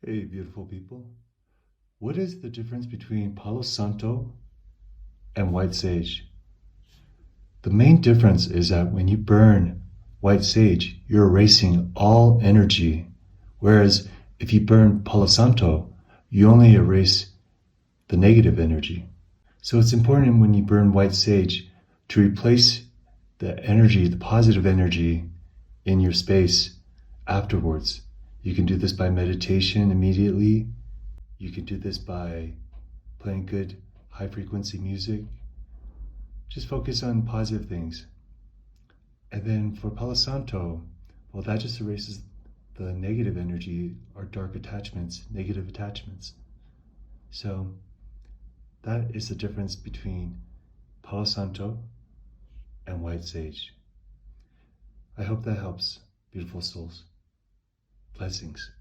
Hey, beautiful people. What is the difference between Palo Santo and white sage? The main difference is that when you burn white sage, you're erasing all energy. Whereas if you burn Palo Santo, you only erase the negative energy. So it's important when you burn white sage to replace the energy, the positive energy in your space afterwards. You can do this by meditation immediately. You can do this by playing good high frequency music. Just focus on positive things. And then for Palo Santo, well, that just erases the negative energy or dark attachments, negative attachments. So that is the difference between Palo Santo and white sage. I hope that helps, beautiful souls. Blessings.